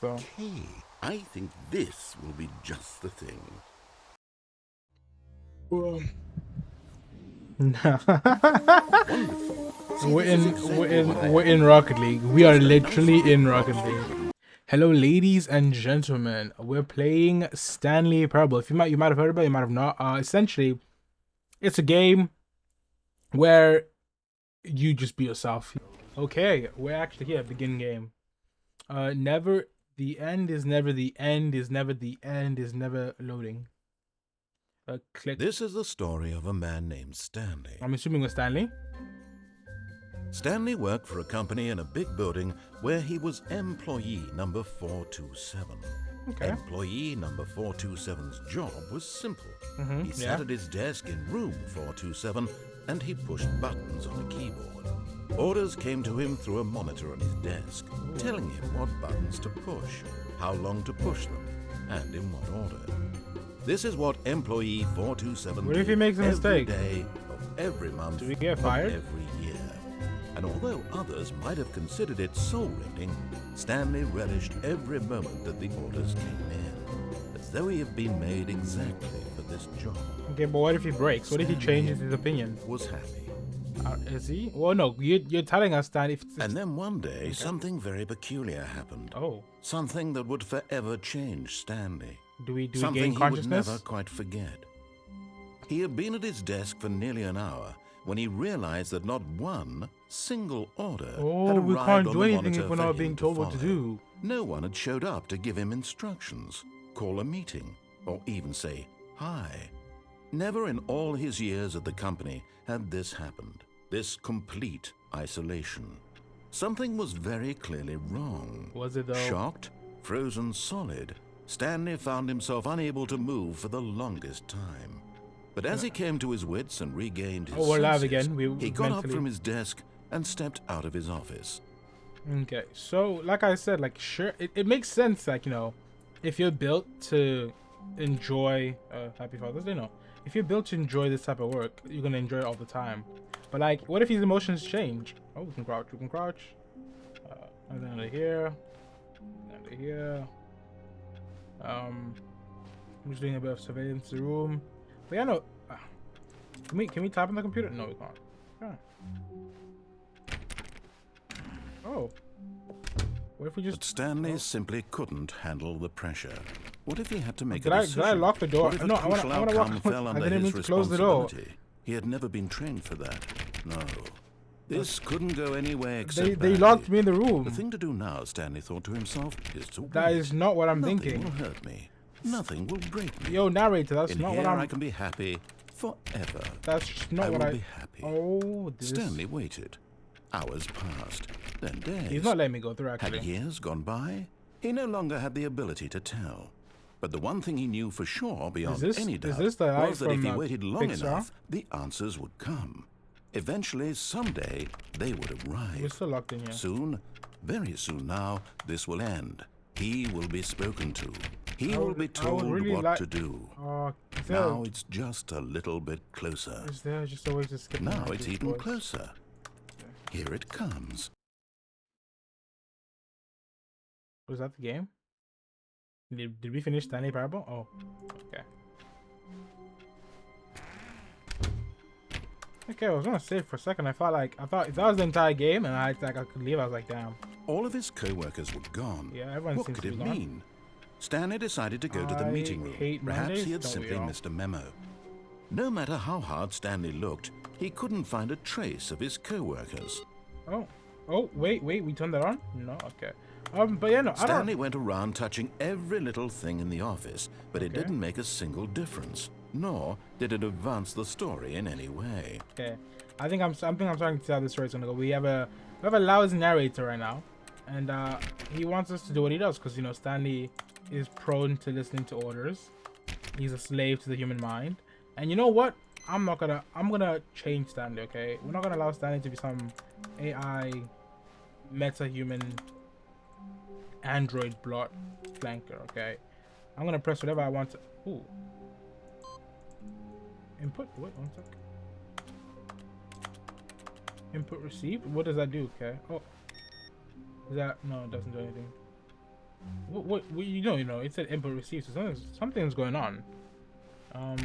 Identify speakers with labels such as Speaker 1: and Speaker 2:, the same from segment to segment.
Speaker 1: So
Speaker 2: Okay, I think this will be just the thing.
Speaker 1: well,
Speaker 2: Wonderful. See,
Speaker 1: we're
Speaker 2: this is
Speaker 1: in we're
Speaker 2: exactly what I
Speaker 1: in we're
Speaker 2: had.
Speaker 1: in Rocket League. We are
Speaker 2: Just a nice
Speaker 1: literally
Speaker 2: little
Speaker 1: in
Speaker 2: box
Speaker 1: Rocket
Speaker 2: for
Speaker 1: League.
Speaker 2: putting.
Speaker 1: Hello, ladies and gentlemen. We're playing Stanley Parable. If you might have heard about it, you might have not. Essentially, it's a game where you just be yourself. Okay, we're actually here. Begin game. Never. The end is never the end. Is never the end. Is never loading. Click.
Speaker 3: This is the story of a man named Stanley.
Speaker 1: I'm assuming with Stanley.
Speaker 3: Stanley worked for a company in a big building where he was employee number 427.
Speaker 1: Okay.
Speaker 3: Employee number 427's job was simple. He sat
Speaker 1: Yeah.
Speaker 3: at his desk in room 427 and he pushed buttons on a keyboard. Orders came to him through a monitor on his desk, telling him what buttons to push, how long to push them, and in what order. This is what employee 427
Speaker 1: What if he
Speaker 3: did
Speaker 1: makes a
Speaker 3: every
Speaker 1: mistake?
Speaker 3: day of every month
Speaker 1: Do we get
Speaker 3: of
Speaker 1: fired?
Speaker 3: every year. And although others might have considered it soul-rending, Stanley relished every moment that the orders came in, as though he had been made exactly for this job.
Speaker 1: Okay, but what if he breaks? What if he
Speaker 3: Stanley
Speaker 1: changes his opinion?
Speaker 3: Was happy.
Speaker 1: Is he? Well, no. You're telling us that if.
Speaker 3: And then one day, something very peculiar happened.
Speaker 1: Oh,
Speaker 3: Something that would forever change Stanley.
Speaker 1: do we
Speaker 3: Something
Speaker 1: gain
Speaker 3: he would
Speaker 1: consciousness?
Speaker 3: never quite forget. He had been at his desk for nearly an hour when he realized that not one single order had
Speaker 1: Oh,
Speaker 3: arrived
Speaker 1: we can't
Speaker 3: on
Speaker 1: do
Speaker 3: the
Speaker 1: anything
Speaker 3: monitor
Speaker 1: if we're
Speaker 3: for
Speaker 1: not
Speaker 3: him
Speaker 1: being told what to
Speaker 3: follow.
Speaker 1: do.
Speaker 3: No one had showed up to give him instructions, call a meeting, or even say hi. Never in all his years at the company had this happened, this complete isolation. Something was very clearly wrong.
Speaker 1: Was it though?
Speaker 3: Shocked, frozen solid, Stanley found himself unable to move for the longest time. But as he came to his wits and regained his
Speaker 1: Oh, we're live
Speaker 3: senses,
Speaker 1: again.
Speaker 3: he got up
Speaker 1: mentally-
Speaker 3: from his desk and stepped out of his office.
Speaker 1: Okay, so like I said, like sure, it makes sense. Like if you're built to enjoy Happy Father's Day, no. If you're built to enjoy this type of work, you're gonna enjoy it all the time. But like, what if his emotions change? Oh, we can crouch. We can crouch. And then under here, under here. I'm just doing a bit of surveillance of the room. But yeah, no. Can we type on the computer? No, we can't. Yeah. Oh. What if we
Speaker 3: But
Speaker 1: just?
Speaker 3: Stanley simply couldn't handle the pressure. What if he had to make
Speaker 1: Did
Speaker 3: a
Speaker 1: I
Speaker 3: decision?
Speaker 1: lock the door?
Speaker 3: What if
Speaker 1: No,
Speaker 3: a
Speaker 1: I wanna
Speaker 3: crucial
Speaker 1: walk.
Speaker 3: outcome fell
Speaker 1: I
Speaker 3: under
Speaker 1: didn't
Speaker 3: his
Speaker 1: mean to close the door.
Speaker 3: responsibility? He had never been trained for that. No. This couldn't go anywhere except
Speaker 1: They
Speaker 3: badly.
Speaker 1: locked me in the room.
Speaker 3: The thing to do now, Stanley thought to himself, is to
Speaker 1: That
Speaker 3: wait.
Speaker 1: is not what I'm
Speaker 3: Nothing
Speaker 1: thinking.
Speaker 3: will hurt me. Nothing will break me.
Speaker 1: Yo, narrator, that's
Speaker 3: In
Speaker 1: not
Speaker 3: here
Speaker 1: what
Speaker 3: I
Speaker 1: I'm.
Speaker 3: can be happy forever.
Speaker 1: That's just not
Speaker 3: I
Speaker 1: what
Speaker 3: will
Speaker 1: I.
Speaker 3: be happy.
Speaker 1: Oh, this.
Speaker 3: Stanley waited. Hours passed, then days.
Speaker 1: He's not letting me go through
Speaker 3: Had
Speaker 1: actually.
Speaker 3: years gone by? He no longer had the ability to tell. But the one thing he knew for sure beyond any doubt
Speaker 1: this the light
Speaker 3: was that if
Speaker 1: from,
Speaker 3: he waited long
Speaker 1: Pixar?
Speaker 3: enough, the answers would come. Eventually, someday, they would
Speaker 1: We're
Speaker 3: arrive.
Speaker 1: still locked in here.
Speaker 3: Soon, very soon now, this will end. He will be spoken to. He
Speaker 1: I
Speaker 3: will
Speaker 1: would-
Speaker 3: be
Speaker 1: I would
Speaker 3: told
Speaker 1: really
Speaker 3: what
Speaker 1: like-
Speaker 3: to do.
Speaker 1: Is there,
Speaker 3: Now it's just a little bit closer.
Speaker 1: is there just a way to skip?
Speaker 3: Now
Speaker 1: around
Speaker 3: it's
Speaker 1: this
Speaker 3: even
Speaker 1: voice?
Speaker 3: closer. Here it comes.
Speaker 1: Was that the game? Did we finish Stanley Parable? Oh, okay. Okay, I was gonna save for a second. I thought if that was the entire game and I could leave, I was like, damn.
Speaker 3: All of his co-workers were gone.
Speaker 1: Yeah, everyone
Speaker 3: What
Speaker 1: seems
Speaker 3: could
Speaker 1: to
Speaker 3: it
Speaker 1: be gone.
Speaker 3: mean? Stanley decided to go to the
Speaker 1: I
Speaker 3: meeting room.
Speaker 1: hate
Speaker 3: Perhaps
Speaker 1: Mondays,
Speaker 3: he had
Speaker 1: don't we
Speaker 3: simply
Speaker 1: all?
Speaker 3: missed a memo. No matter how hard Stanley looked, he couldn't find a trace of his co-workers.
Speaker 1: Oh, wait, we turned that on? No, okay. But yeah, no, I
Speaker 3: Stanley
Speaker 1: don't.
Speaker 3: went around touching every little thing in the office, but it
Speaker 1: Okay.
Speaker 3: didn't make a single difference, nor did it advance the story in any way.
Speaker 1: Okay, I think I'm starting to see how this story's gonna go. We have a lousy narrator right now, and he wants us to do what he does because Stanley is prone to listening to orders. He's a slave to the human mind, and you know what? I'm gonna change Stanley. Okay, we're not gonna allow Stanley to be some AI meta-human android blot flanker. Okay, I'm gonna press whatever I want to. Ooh. Input. Wait, one sec. Input received. What does that do? Okay. Oh. Is that no? It doesn't do anything. What you know, it said input received, so something's going on. I'm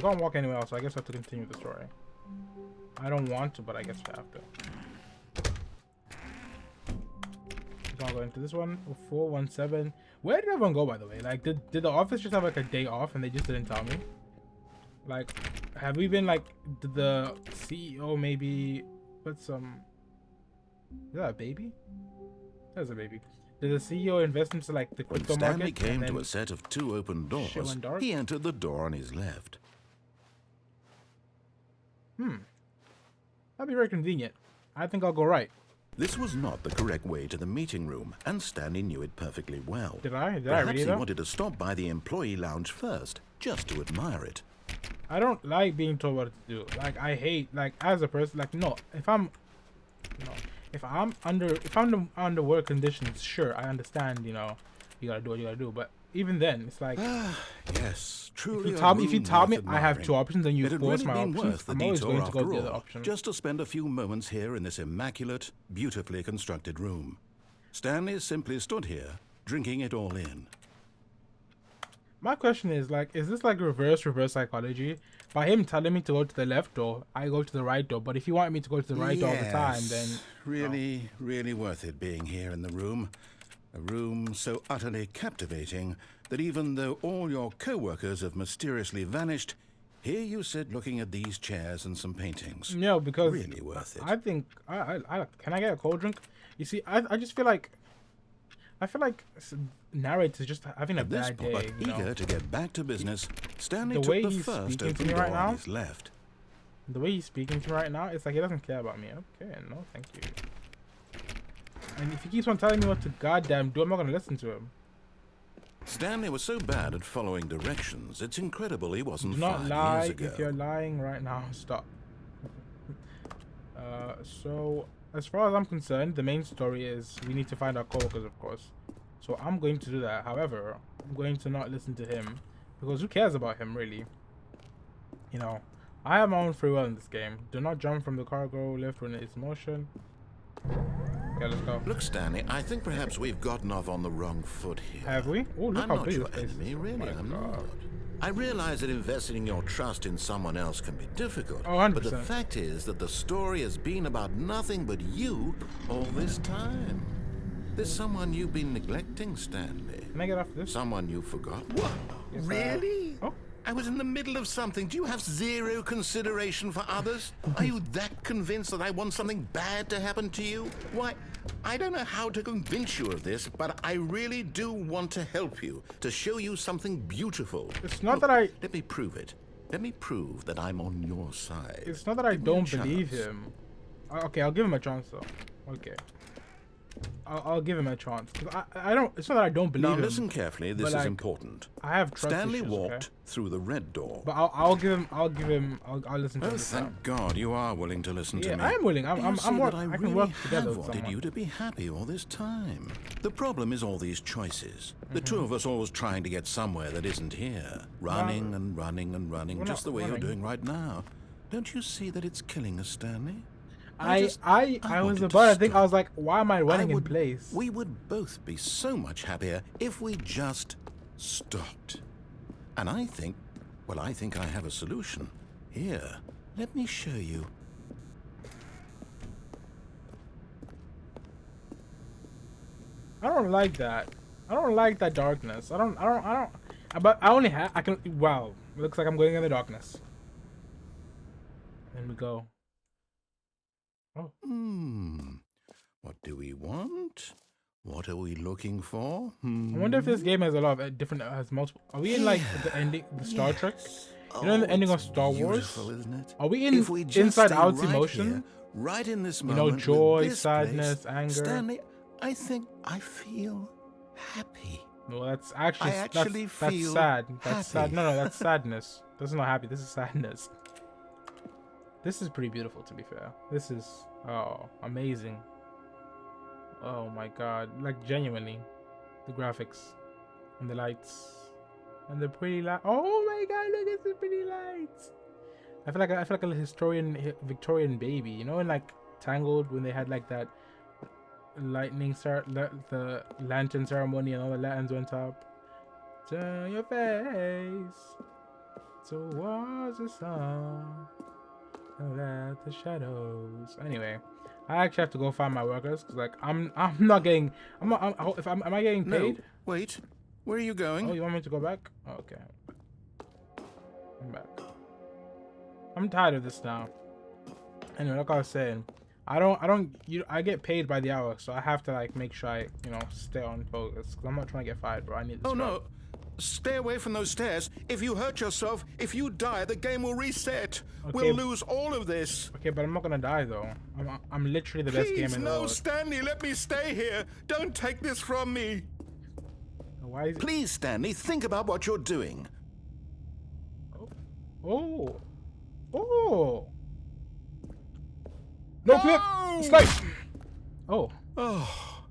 Speaker 1: gonna walk anywhere else, so I guess I have to continue the story. I don't want to, but I guess I have to. I'll go into this one. 417. Where did everyone go, by the way? Like, did the office just have like a day off and they just didn't tell me? Like, have we been like, did the CEO maybe put some? Is that a baby? That's a baby. Did the CEO invest into like the
Speaker 3: When
Speaker 1: crypto
Speaker 3: Stanley
Speaker 1: market?
Speaker 3: came to a set of 2 open doors,
Speaker 1: went dark?
Speaker 3: he entered the door on his left.
Speaker 1: That'd be very convenient. I think I'll go right.
Speaker 3: This was not the correct way to the meeting room, and Stanley knew it perfectly well.
Speaker 1: Did I
Speaker 3: Perhaps
Speaker 1: read
Speaker 3: he
Speaker 1: it?
Speaker 3: wanted to stop by the employee lounge first, just to admire it.
Speaker 1: I don't like being told what to do. Like, I hate, like, as a person, like, no, if I'm under work conditions, sure, I understand, you know, you gotta do what you gotta do. But even then, it's like,
Speaker 3: Yes, truly.
Speaker 1: if you tell me I have 2 options and you
Speaker 3: It had
Speaker 1: force
Speaker 3: really
Speaker 1: my
Speaker 3: been
Speaker 1: options,
Speaker 3: worth the
Speaker 1: I'm always
Speaker 3: detour
Speaker 1: going to go
Speaker 3: after
Speaker 1: to the other
Speaker 3: all,
Speaker 1: option.
Speaker 3: just to spend a few moments here in this immaculate, beautifully constructed room. Stanley simply stood here, drinking it all in.
Speaker 1: My question is, like, is this like reverse psychology? By him telling me to go to the left door, I go to the right door. But if you want me to go to the right door all the time, then
Speaker 3: Really worth it being here in the room. A room so utterly captivating that even though all your co-workers have mysteriously vanished, here you sit looking at these chairs and some paintings.
Speaker 1: no, because
Speaker 3: Really worth it.
Speaker 1: I think I can I get a cold drink? You see, I just feel like narrators just having a
Speaker 3: At this
Speaker 1: bad
Speaker 3: point,
Speaker 1: day. You know?
Speaker 3: eager to get back to business, Stanley
Speaker 1: The
Speaker 3: took
Speaker 1: way
Speaker 3: the
Speaker 1: he's
Speaker 3: first
Speaker 1: speaking to
Speaker 3: open
Speaker 1: me
Speaker 3: door
Speaker 1: right now?
Speaker 3: on his left.
Speaker 1: The way he's speaking to me right now, it's like he doesn't care about me. Okay, no, thank you. And if he keeps on telling me what to goddamn do, I'm not gonna listen to him.
Speaker 3: Stanley was so bad at following directions, it's incredible he wasn't
Speaker 1: Do not
Speaker 3: 5
Speaker 1: lie.
Speaker 3: years ago.
Speaker 1: If you're lying right now, stop. So as far as I'm concerned, the main story is we need to find our coworkers, of course. So I'm going to do that. However, I'm going to not listen to him because who cares about him, really? You know, I have my own free will in this game. Do not jump from the cargo lift when it's in motion. Okay, let's go.
Speaker 3: Look, Stanley, I think perhaps we've gotten off on the wrong foot here.
Speaker 1: Have we? Oh, look
Speaker 3: I'm
Speaker 1: how
Speaker 3: not
Speaker 1: big
Speaker 3: your
Speaker 1: this place
Speaker 3: enemy,
Speaker 1: is. Oh
Speaker 3: really,
Speaker 1: my
Speaker 3: I'm
Speaker 1: God.
Speaker 3: not. I realize that investing your trust in someone else can be difficult,
Speaker 1: Oh,
Speaker 3: but the
Speaker 1: 100%.
Speaker 3: fact is that the story has been about nothing but you all this time. There's someone you've been neglecting, Stanley.
Speaker 1: Can I get off this?
Speaker 3: Someone you forgot. What?
Speaker 1: Yes,
Speaker 3: Really?
Speaker 1: Oh.
Speaker 3: I was in the middle of something. Do you have 0 consideration for others? Are you that convinced that I want something bad to happen to you? Why, I don't know how to convince you of this, but I really do want to help you, to show you something beautiful.
Speaker 1: It's not
Speaker 3: Look,
Speaker 1: that I-
Speaker 3: Let me prove it. Let me prove that I'm on your side.
Speaker 1: It's not that I
Speaker 3: Give me a
Speaker 1: don't believe
Speaker 3: chance.
Speaker 1: him. Okay, I'll give him a chance though. Okay. I'll give him a chance. 'Cause I don't. It's not that I don't believe
Speaker 3: Now
Speaker 1: him.
Speaker 3: listen carefully. This
Speaker 1: but,
Speaker 3: is
Speaker 1: like,
Speaker 3: important.
Speaker 1: I have trust
Speaker 3: Stanley
Speaker 1: issues,
Speaker 3: walked
Speaker 1: okay?
Speaker 3: through the red door.
Speaker 1: But I'll listen to
Speaker 3: Oh,
Speaker 1: him this
Speaker 3: thank
Speaker 1: time.
Speaker 3: God you are willing to listen
Speaker 1: Yeah,
Speaker 3: to me.
Speaker 1: I am willing.
Speaker 3: Do you see
Speaker 1: I'm
Speaker 3: that
Speaker 1: work.
Speaker 3: I
Speaker 1: I can
Speaker 3: really
Speaker 1: work together
Speaker 3: have
Speaker 1: with
Speaker 3: wanted
Speaker 1: someone.
Speaker 3: you to be happy all this time. The problem is all these choices. The two of us always trying to get somewhere that isn't here. Running and running and running,
Speaker 1: We're
Speaker 3: just
Speaker 1: not
Speaker 3: the way you're
Speaker 1: running.
Speaker 3: doing right now. Don't you see that it's killing us, Stanley?
Speaker 1: I was
Speaker 3: wanted to
Speaker 1: about to think. I
Speaker 3: stop.
Speaker 1: was like, why am I running in place?
Speaker 3: We would both be so much happier if we just stopped. And I think I have a solution. Here, let me show you.
Speaker 1: I don't like that. I don't like that darkness. I don't. But I only have. I can. Wow. Looks like I'm going in the darkness. And we go. Oh.
Speaker 3: What do we want? What are we looking for?
Speaker 1: I wonder if this game has a lot of different. Has multiple. Are we in like the ending, the Star Trek? You know, in the ending of Star Wars.
Speaker 3: Beautiful, isn't it?
Speaker 1: Are we in
Speaker 3: If we just
Speaker 1: inside
Speaker 3: stay
Speaker 1: out
Speaker 3: right
Speaker 1: emotion?
Speaker 3: here, right in this
Speaker 1: You know,
Speaker 3: moment, with
Speaker 1: joy,
Speaker 3: this
Speaker 1: sadness,
Speaker 3: place,
Speaker 1: anger.
Speaker 3: Stanley, I think I feel happy.
Speaker 1: No, that's actually
Speaker 3: I actually
Speaker 1: that's
Speaker 3: feel
Speaker 1: sad. That's sad.
Speaker 3: happy.
Speaker 1: No, that's sadness. That's not happy. This is sadness. This is pretty beautiful, to be fair. This is amazing. Oh my God! Like genuinely, the graphics and the lights and the pretty light. Oh my God! Look at the pretty lights. I feel like a Victorian baby. You know, in like Tangled when they had like that. the lantern ceremony and all the lanterns went up. Turn your face towards the sun and let the shadows. Anyway, I actually have to go find my workers because like I'm not getting am I getting paid?
Speaker 3: No, wait. Where are you going?
Speaker 1: Oh, you want me to go back? Oh, okay. I'm back. I'm tired of this now. Anyway, like I was saying, I get paid by the hour, so I have to like make sure I, stay on focus because I'm not trying to get fired, bro. I need this.
Speaker 3: Oh no. Stay away from those stairs. If you hurt yourself, if you die, the game will reset.
Speaker 1: Okay.
Speaker 3: We'll lose all of this.
Speaker 1: Okay, but I'm not gonna die though. I'm literally the best game in the
Speaker 3: no,
Speaker 1: world.
Speaker 3: Stanley, let me stay here. Don't take this from me.
Speaker 1: Why is it?
Speaker 3: Please, Stanley, think about what you're doing.
Speaker 1: Oh. No flip. Slide. Oh.
Speaker 3: Oh,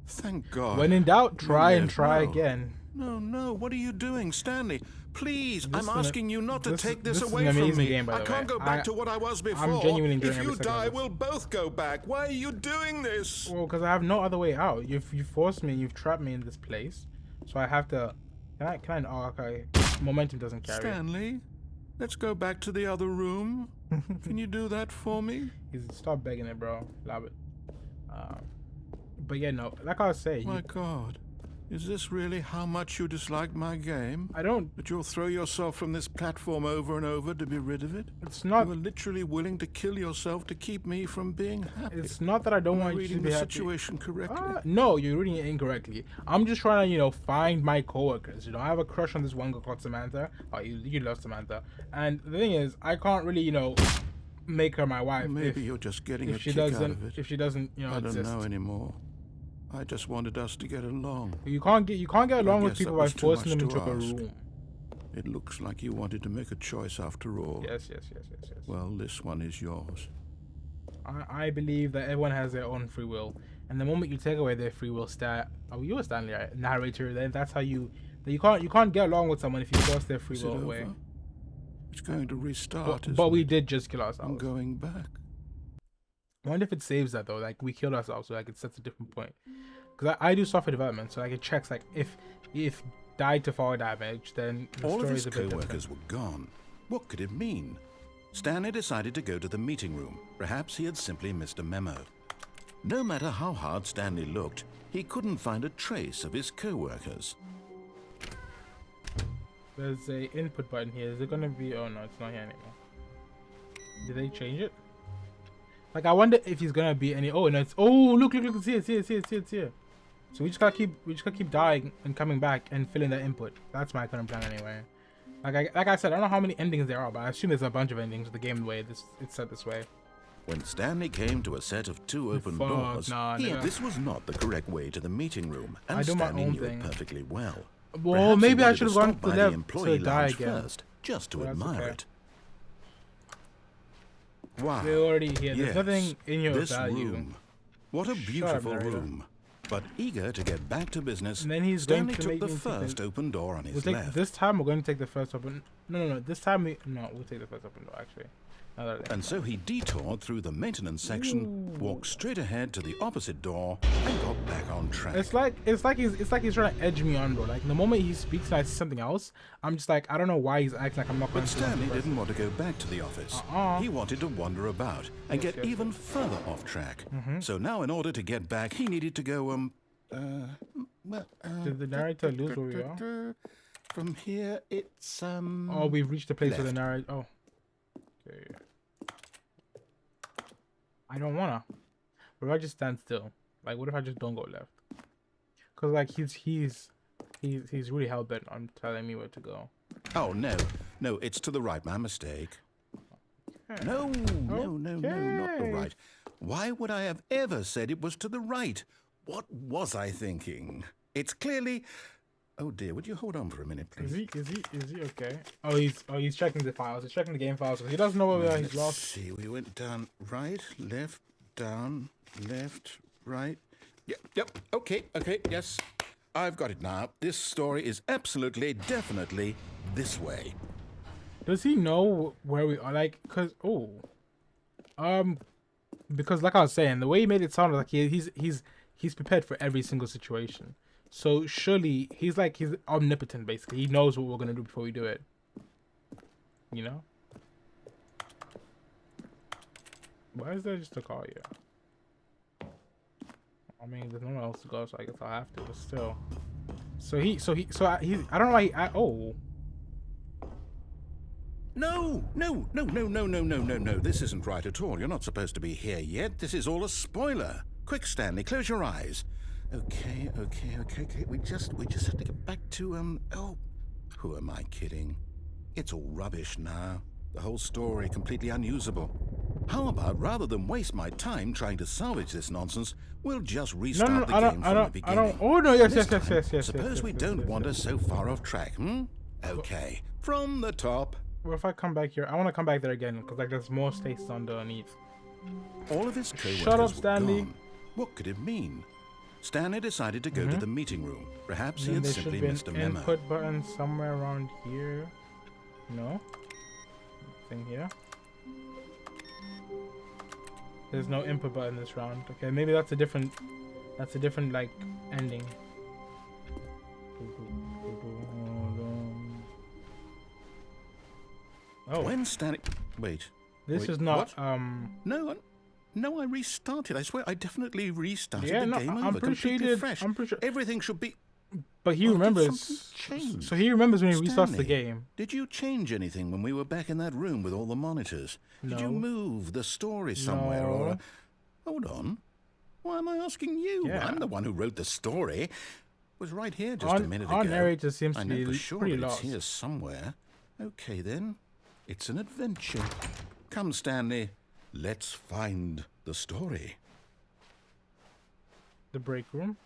Speaker 3: thank God.
Speaker 1: When in doubt, try and
Speaker 3: Yes,
Speaker 1: try
Speaker 3: no.
Speaker 1: again.
Speaker 3: No, what are you doing, Stanley? Please,
Speaker 1: This
Speaker 3: I'm
Speaker 1: is an-
Speaker 3: asking you not to
Speaker 1: this-
Speaker 3: take this
Speaker 1: this is
Speaker 3: away
Speaker 1: an
Speaker 3: from
Speaker 1: amazing
Speaker 3: me.
Speaker 1: game, by
Speaker 3: I
Speaker 1: the
Speaker 3: can't
Speaker 1: way.
Speaker 3: go back to what I was before.
Speaker 1: genuinely enjoying
Speaker 3: If
Speaker 1: every
Speaker 3: you
Speaker 1: second of
Speaker 3: die,
Speaker 1: this.
Speaker 3: we'll both go back. Why are you doing this?
Speaker 1: Well, because I have no other way out. You forced me. You've trapped me in this place, so I have to. Can I? Oh, okay. Momentum doesn't carry.
Speaker 3: Stanley, let's go back to the other room. Can you do that for me?
Speaker 1: Stop begging it, bro. Love it. But yeah, no. Like I was saying,
Speaker 3: My God, is this really how much you dislike my game?
Speaker 1: I don't.
Speaker 3: That you'll throw yourself from this platform over and over to be rid of it?
Speaker 1: It's not.
Speaker 3: You were literally willing to kill yourself to keep me from being happy.
Speaker 1: It's not that I don't
Speaker 3: Am I
Speaker 1: want you to
Speaker 3: reading
Speaker 1: be
Speaker 3: the
Speaker 1: happy.
Speaker 3: situation correctly?
Speaker 1: No, you're reading it incorrectly. I'm just trying to, find my coworkers. I have a crush on this one girl called Samantha. Oh, you love Samantha. And the thing is, I can't really, make her my wife.
Speaker 3: Maybe you're just getting a
Speaker 1: if she
Speaker 3: kick out
Speaker 1: doesn't,
Speaker 3: of it.
Speaker 1: if she doesn't,
Speaker 3: I don't
Speaker 1: exist.
Speaker 3: know anymore. I just wanted us to get along.
Speaker 1: You can't get along with
Speaker 3: guess
Speaker 1: people
Speaker 3: that
Speaker 1: by
Speaker 3: was too
Speaker 1: forcing them
Speaker 3: much
Speaker 1: into
Speaker 3: to
Speaker 1: a
Speaker 3: ask.
Speaker 1: room.
Speaker 3: It looks like you wanted to make a choice after all.
Speaker 1: Yes.
Speaker 3: Well, this one is yours.
Speaker 1: I believe that everyone has their own free will, and the moment you take away their free will, you were Stanley, right? Narrator. Then that's how you can't get along with someone if you force their free
Speaker 3: Is it
Speaker 1: will
Speaker 3: over?
Speaker 1: away.
Speaker 3: It's going to restart,
Speaker 1: But we
Speaker 3: isn't it?
Speaker 1: did just kill
Speaker 3: I'm
Speaker 1: ourselves.
Speaker 3: going back.
Speaker 1: I wonder if it saves that though. Like we killed ourselves, so like it sets a different point. Because I do software development, so like it checks like if died to fall damage, then the
Speaker 3: All of
Speaker 1: story
Speaker 3: his
Speaker 1: is a bit
Speaker 3: co-workers
Speaker 1: different.
Speaker 3: were gone. What could it mean? Stanley decided to go to the meeting room. Perhaps he had simply missed a memo. No matter how hard Stanley looked, he couldn't find a trace of his co-workers.
Speaker 1: There's a input button here. Is it gonna be? Oh no, it's not here anymore. Did they change it? Like I wonder if he's gonna be any. Oh no, it's. Oh look! It's here. So we just gotta keep dying and coming back and filling that input. That's my current plan anyway. Like I said, I don't know how many endings there are, but I assume there's a bunch of endings with the game the way it's set this way.
Speaker 3: When Stanley came to a set of two open
Speaker 1: Fuck,
Speaker 3: doors,
Speaker 1: nah, nigga.
Speaker 3: this was not the correct way to the meeting room, and
Speaker 1: I do my
Speaker 3: Stanley
Speaker 1: own
Speaker 3: knew
Speaker 1: thing.
Speaker 3: it perfectly well.
Speaker 1: Well,
Speaker 3: Perhaps he
Speaker 1: maybe I
Speaker 3: wanted
Speaker 1: should have
Speaker 3: to
Speaker 1: gone
Speaker 3: stop
Speaker 1: to
Speaker 3: by
Speaker 1: the
Speaker 3: the employee
Speaker 1: to die
Speaker 3: lounge
Speaker 1: again.
Speaker 3: first, just to
Speaker 1: Well, that's
Speaker 3: admire
Speaker 1: okay.
Speaker 3: it. Wow.
Speaker 1: We're already here. There's
Speaker 3: Yes,
Speaker 1: nothing in your
Speaker 3: this
Speaker 1: value.
Speaker 3: room. What a
Speaker 1: Shut up,
Speaker 3: beautiful
Speaker 1: narrator.
Speaker 3: room. But eager to get back to business,
Speaker 1: And then he's
Speaker 3: Stanley
Speaker 1: going to
Speaker 3: took
Speaker 1: make
Speaker 3: the
Speaker 1: me think
Speaker 3: first
Speaker 1: that-
Speaker 3: open door on his
Speaker 1: We'll take
Speaker 3: left.
Speaker 1: this time. We're going to take the first open. No. This time we'll take the first open door actually. Now that I think
Speaker 3: And so he detoured through the maintenance section, walked straight ahead to the opposite door, and got back on track.
Speaker 1: It's like he's trying to edge me on, bro. Like the moment he speaks and I see something else, I'm just like I don't know why he's acting like I'm not going
Speaker 3: But
Speaker 1: to.
Speaker 3: Stanley didn't want to go back to the office. He wanted to wander about and
Speaker 1: Yes,
Speaker 3: get
Speaker 1: yes,
Speaker 3: even further off track. So now, in order to get back, he needed to go.
Speaker 1: Did the narrator lose where we are?
Speaker 3: From here, it's
Speaker 1: Oh, we've reached the place where the
Speaker 3: left.
Speaker 1: narrator. Oh, okay. I don't wanna. What if I just stand still? Like, what if I just don't go left? Cause like he's really hell bent on telling me where to go.
Speaker 3: Oh no, it's to the right. My mistake. No, not the
Speaker 1: Okay.
Speaker 3: right. Why would I have ever said it was to the right? What was I thinking? It's clearly. Oh dear, would you hold on for a minute, please?
Speaker 1: Is he okay? Oh, he's checking the files. He's checking the game files. He doesn't know where we are. He's
Speaker 3: Let's
Speaker 1: lost.
Speaker 3: see, we went down, right, left, down, left, right. Yep, okay, yes. I've got it now. This story is absolutely, definitely this way.
Speaker 1: Does he know where we are? Like, cause because like I was saying, the way he made it sound like he's prepared for every single situation. So surely he's omnipotent basically. He knows what we're gonna do before we do it. You know? Why is there just a car here? I mean, there's nowhere else to go, so I guess I'll have to. But still, I don't know why. Oh.
Speaker 3: No. This isn't right at all. You're not supposed to be here yet. This is all a spoiler. Quick, Stanley, close your eyes. Okay. We just have to get back to, oh, who am I kidding? It's all rubbish now. The whole story completely unusable. How about, rather than waste my time trying to salvage this nonsense, we'll just restart the game from the beginning.
Speaker 1: Oh no, yes.
Speaker 3: Suppose we don't wander so far off track, Okay, from the top.
Speaker 1: Well, if I come back here, I want to come back there again because like there's more states underneath.
Speaker 3: All of his co-workers
Speaker 1: Shut up,
Speaker 3: were
Speaker 1: Stanley.
Speaker 3: gone. What could it mean? Stanley decided to go to the meeting room. Perhaps he had
Speaker 1: There
Speaker 3: simply
Speaker 1: should be
Speaker 3: missed a
Speaker 1: an
Speaker 3: memo.
Speaker 1: input button somewhere around here. No. Nothing here. There's no input button this round. Okay, maybe that's a different like ending. Oh,
Speaker 3: When Stanley... Wait.
Speaker 1: this
Speaker 3: wait,
Speaker 1: is not
Speaker 3: what? No, I restarted. I swear, I definitely restarted
Speaker 1: Yeah,
Speaker 3: the
Speaker 1: no,
Speaker 3: game
Speaker 1: I'm
Speaker 3: over,
Speaker 1: pretty sure you
Speaker 3: completely
Speaker 1: did.
Speaker 3: fresh.
Speaker 1: I'm pretty sure.
Speaker 3: Everything should be...
Speaker 1: But he
Speaker 3: Or did
Speaker 1: remembers.
Speaker 3: something change?
Speaker 1: So he remembers when he restarts the
Speaker 3: Stanley,
Speaker 1: game.
Speaker 3: Did you change anything when we were back in that room with all the monitors? Did you
Speaker 1: No.
Speaker 3: move the story somewhere or...
Speaker 1: No.
Speaker 3: Hold on. Why am I asking you?
Speaker 1: Yeah.
Speaker 3: I'm the one who wrote the story. It was right here just
Speaker 1: Our-
Speaker 3: a minute
Speaker 1: our
Speaker 3: ago.
Speaker 1: narrator seems
Speaker 3: I
Speaker 1: to
Speaker 3: know
Speaker 1: be
Speaker 3: for sure,
Speaker 1: pretty
Speaker 3: but
Speaker 1: lost.
Speaker 3: it's here somewhere. Okay then. It's an adventure. Come, Stanley. Let's find the story.
Speaker 1: The break room.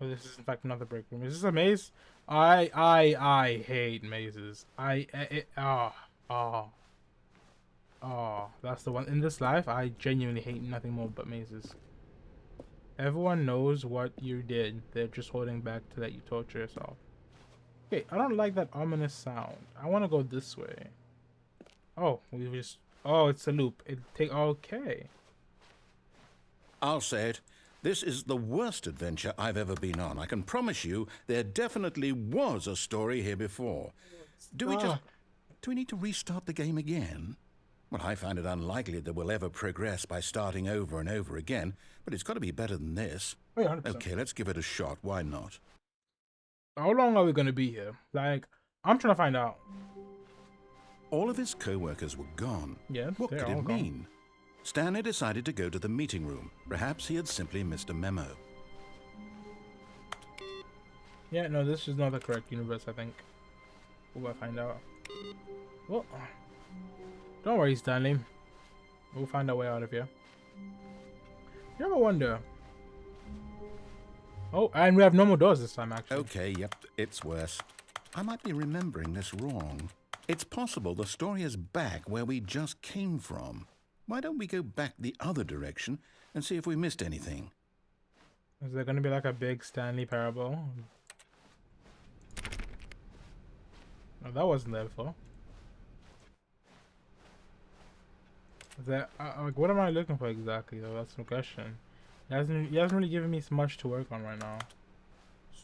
Speaker 1: Oh, this is in fact not the break room. Is this a maze? I hate mazes. That's the one. In this life, I genuinely hate nothing more but mazes. Everyone knows what you did. They're just holding back to let you torture yourself. Okay, I don't like that ominous sound. I want to go this way. Oh, we just... Oh, it's a loop. Okay.
Speaker 3: I'll say it. This is the worst adventure I've ever been on. I can promise you there definitely was a story here before. Do we need to restart the game again? Well, I find it unlikely that we'll ever progress by starting over and over again, but it's got to be better than this.
Speaker 1: Oh, yeah, 100%.
Speaker 3: Okay, let's give it a shot. Why not?
Speaker 1: How long are we going to be here? Like, I'm trying to find out.
Speaker 3: All of his co-workers were gone.
Speaker 1: Yeah,
Speaker 3: What
Speaker 1: they're
Speaker 3: could
Speaker 1: all
Speaker 3: it
Speaker 1: gone.
Speaker 3: mean? Stanley decided to go to the meeting room. Perhaps he had simply missed a memo.
Speaker 1: Yeah, no, this is not the correct universe, I think. We'll find out. Well, don't worry, Stanley. We'll find our way out of here. You ever wonder? Oh, and we have no more doors this time, actually.
Speaker 3: Okay, yep, it's worse. I might be remembering this wrong. It's possible the story is back where we just came from. Why don't we go back the other direction and see if we missed anything?
Speaker 1: Is there going to be like a big Stanley parable? No, that wasn't there before. Is that, like, what am I looking for exactly, though? That's the question. He hasn't really given me much to work on right now.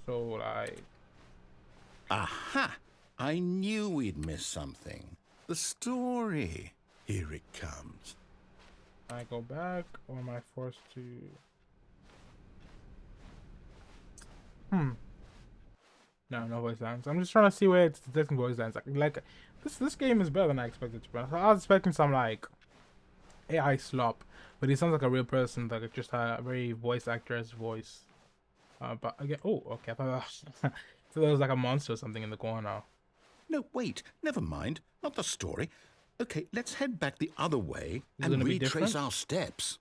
Speaker 1: So, like...
Speaker 3: Aha! I knew we'd miss something. The story. Here it comes.
Speaker 1: I go back, or am I forced to... No voice lines. I'm just trying to see where it's detecting voice lines. Like this game is better than I expected to be honest. I was expecting some like AI slop, but he sounds like a real person, like just a very voice actor's voice. But again, oh, okay. I thought there was like a monster or something in the corner.
Speaker 3: No, wait. Never mind. Not the story. Okay, let's head back the other way
Speaker 1: Is it
Speaker 3: and
Speaker 1: gonna be
Speaker 3: retrace
Speaker 1: different?
Speaker 3: our steps.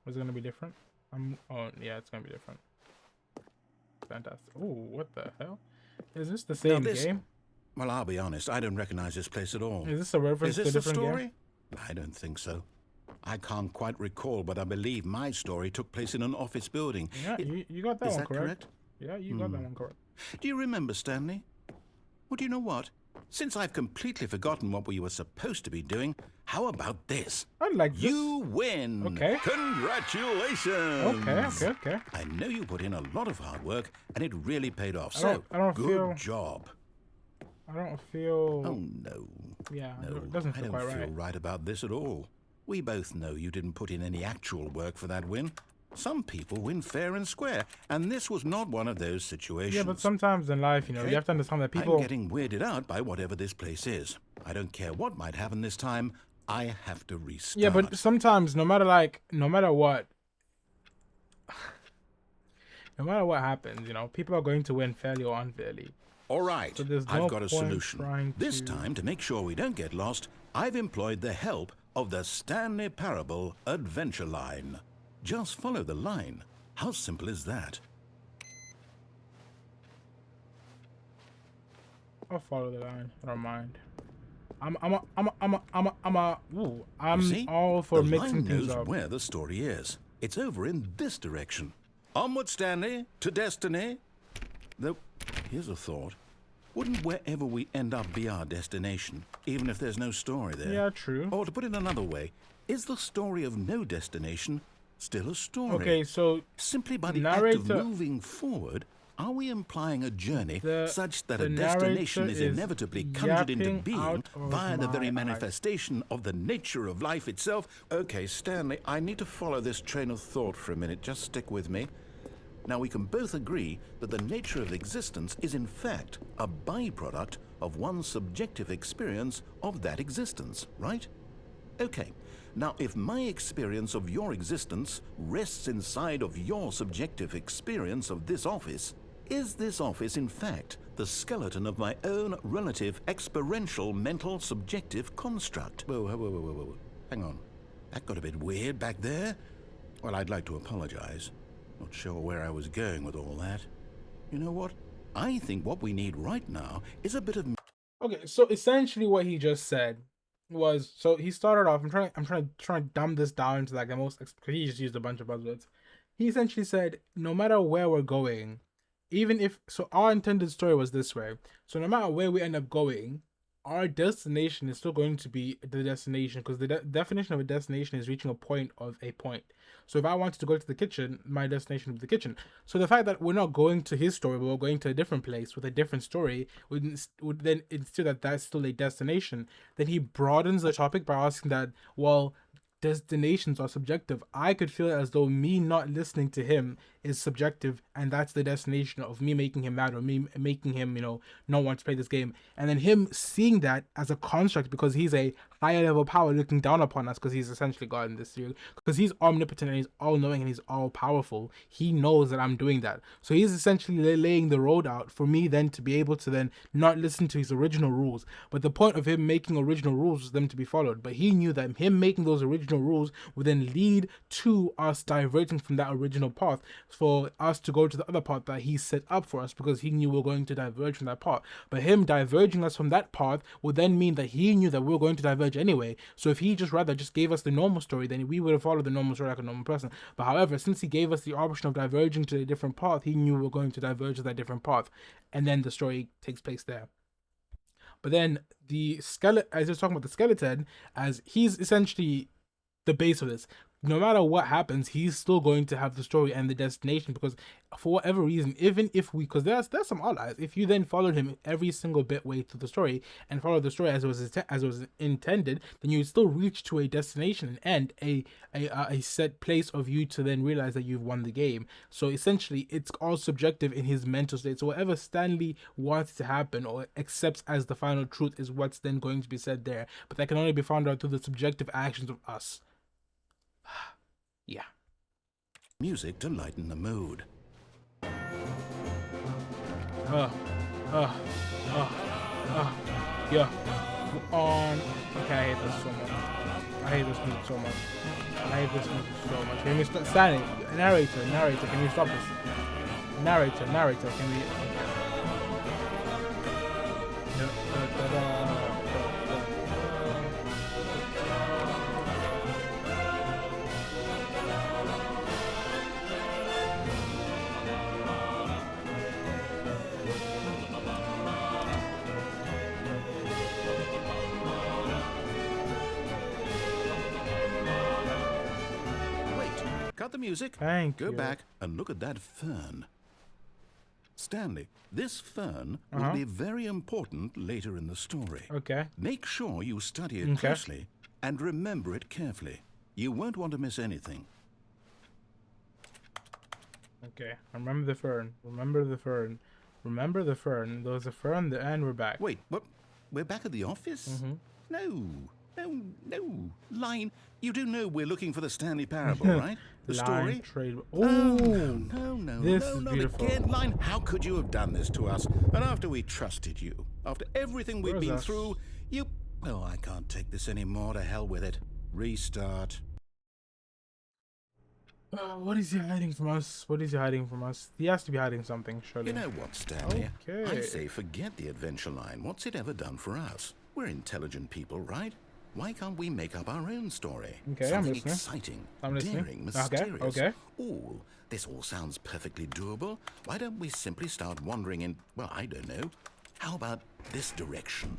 Speaker 1: Was it gonna be different? Oh yeah, it's gonna be different. Fantastic. Oh, what the hell? Is this the same game?
Speaker 3: Well, I'll be honest. I don't recognize this place at all.
Speaker 1: Is this a reference
Speaker 3: Is
Speaker 1: to a
Speaker 3: this the
Speaker 1: different
Speaker 3: story?
Speaker 1: game?
Speaker 3: I don't think so. I can't quite recall, but I believe my story took place in an office building.
Speaker 1: Yeah, you got that
Speaker 3: Is
Speaker 1: one
Speaker 3: that
Speaker 1: correct.
Speaker 3: correct?
Speaker 1: Yeah, you got that one correct.
Speaker 3: Do you remember, Stanley? Well, do you know what? since I've completely forgotten what we were supposed to be doing, how about this?
Speaker 1: I like this.
Speaker 3: You win!
Speaker 1: Okay.
Speaker 3: Congratulations!
Speaker 1: Okay.
Speaker 3: I know you put in a lot of hard work, and it really paid off.
Speaker 1: I don't
Speaker 3: good
Speaker 1: feel-
Speaker 3: job.
Speaker 1: I don't feel.
Speaker 3: Oh, no.
Speaker 1: Yeah,
Speaker 3: No,
Speaker 1: it doesn't
Speaker 3: I
Speaker 1: feel
Speaker 3: don't
Speaker 1: quite
Speaker 3: feel
Speaker 1: right.
Speaker 3: right about this at all. We both know you didn't put in any actual work for that win. Some people win fair and square, and this was not one of those situations.
Speaker 1: Yeah, but sometimes in life, you know,
Speaker 3: Okay.
Speaker 1: you have to understand that people.
Speaker 3: I'm getting weirded out by whatever this place is. I don't care what might happen this time. I have to restart.
Speaker 1: Yeah, but sometimes, no matter what, no matter what happens, you know, people are going to win fairly or unfairly.
Speaker 3: All right,
Speaker 1: So there's
Speaker 3: I've
Speaker 1: no
Speaker 3: got a
Speaker 1: point
Speaker 3: solution.
Speaker 1: trying
Speaker 3: This
Speaker 1: to-
Speaker 3: time, to make sure we don't get lost, I've employed the help of the Stanley Parable Adventure Line. Just follow the line. How simple is that?
Speaker 1: I'll follow the line. I don't mind. I'm
Speaker 3: You see?
Speaker 1: all for
Speaker 3: the
Speaker 1: mixing
Speaker 3: line
Speaker 1: things
Speaker 3: knows
Speaker 1: up.
Speaker 3: where the story is. It's over in this direction. Onward, Stanley, to destiny. Though, here's a thought. Wouldn't wherever we end up be our destination, even if there's no story there?
Speaker 1: Yeah, true.
Speaker 3: Or to put it another way, is the story of no destination still a story?
Speaker 1: Okay, so
Speaker 3: Simply by the act of
Speaker 1: narrator-
Speaker 3: moving forward, are we implying a journey
Speaker 1: The-
Speaker 3: such that
Speaker 1: the
Speaker 3: a destination
Speaker 1: narrator
Speaker 3: is
Speaker 1: is
Speaker 3: inevitably conjured into
Speaker 1: yapping
Speaker 3: being
Speaker 1: out of
Speaker 3: via the very
Speaker 1: my eyes.
Speaker 3: manifestation of the nature of life itself? Okay, Stanley, I need to follow this train of thought for a minute. Just stick with me. Now, we can both agree that the nature of existence is in fact a byproduct of one's subjective experience of that existence, right? Okay, now if my experience of your existence rests inside of your subjective experience of this office, is this office in fact the skeleton of my own relative experiential mental subjective construct? Whoa. Hang on. That got a bit weird back there. Well, I'd like to apologize. Not sure where I was going with all that. You know what? I think what we need right now is a bit of
Speaker 1: okay, so essentially what he just said was, so he started off. I'm trying to dumb this down to like the most. He just used a bunch of buzzwords. He essentially said, no matter where we're going, even if so, our intended story was this way. So no matter where we end up going, our destination is still going to be the destination, because the definition of a destination is reaching a point of a point. So if I wanted to go to the kitchen, my destination would be the kitchen. So the fact that we're not going to his story, but we're going to a different place with a different story, would then instead that that's still a destination. Then he broadens the topic by asking that, well, destinations are subjective. I could feel as though me not listening to him is subjective, and that's the destination of me making him mad, or me making him, you know, not want to play this game. And then him seeing that as a construct, because he's a higher level power looking down upon us, because he's essentially God in this series, because he's omnipotent and he's all knowing and he's all powerful. He knows that I'm doing that, so he's essentially laying the road out for me then to be able to then not listen to his original rules. But the point of him making original rules was them to be followed, but he knew that him making those original rules would then lead to us diverting from that original path, for us to go to the other path that he set up for us, because he knew we were going to diverge from that path. But him diverging us from that path would then mean that he knew that we were going to diverge anyway. So if he just gave us the normal story, then we would have followed the normal story like a normal person. But however, since he gave us the option of diverging to a different path, he knew we were going to diverge to that different path, and then the story takes place there. But then the skeleton, as I was talking about the skeleton, as he's essentially the base of this. No matter what happens, he's still going to have the story and the destination, because for whatever reason, even if we, because there's some outliers, if you then followed him every single bit way through the story and followed the story as it was intended, then you would still reach to a destination and end, a set place of you to then realize that you've won the game. So essentially, it's all subjective in his mental state. So whatever Stanley wants to happen or accepts as the final truth is what's then going to be said there. But that can only be found out through the subjective actions of us. Yeah.
Speaker 3: music to lighten the mood.
Speaker 1: Yeah. On. Okay, I hate this so much. I hate this music so much. Can we stop? Stanley, narrator, can you stop this? Narrator, can we?
Speaker 3: the music.
Speaker 1: Thank
Speaker 3: Go
Speaker 1: you.
Speaker 3: back and look at that fern. Stanley, this fern will
Speaker 1: Uh-huh.
Speaker 3: be very important later in the story.
Speaker 1: Okay.
Speaker 3: Make sure you study it
Speaker 1: Okay.
Speaker 3: closely and remember it carefully. You won't want to miss anything.
Speaker 1: Okay. Remember the fern. Remember the fern. Remember the fern. There was a fern, and we're back.
Speaker 3: Wait, what? We're back at the office?
Speaker 1: Mm-hmm.
Speaker 3: No. Line, you do know we're looking for the Stanley Parable, right? The
Speaker 1: Line
Speaker 3: story?
Speaker 1: trade.
Speaker 3: Oh,
Speaker 1: Oh,
Speaker 3: no,
Speaker 1: this is
Speaker 3: not
Speaker 1: beautiful.
Speaker 3: again, Line. How could you have done this to us? And after we trusted you, after everything we've
Speaker 1: Where's
Speaker 3: been
Speaker 1: us?
Speaker 3: through, you... Oh, I can't take this anymore. To hell with it. Restart.
Speaker 1: What is he hiding from us? What is he hiding from us? He has to be hiding something, surely.
Speaker 3: You know what, Stanley?
Speaker 1: Okay.
Speaker 3: I say forget the adventure line. What's it ever done for us? We're intelligent people, right? Why can't we make up our own story?
Speaker 1: Okay, I'm
Speaker 3: Something
Speaker 1: listening.
Speaker 3: exciting,
Speaker 1: I'm listening.
Speaker 3: daring,
Speaker 1: Okay,
Speaker 3: mysterious.
Speaker 1: okay.
Speaker 3: Ooh, this all sounds perfectly doable. Why don't we simply start wandering in, well, I don't know. How about this direction?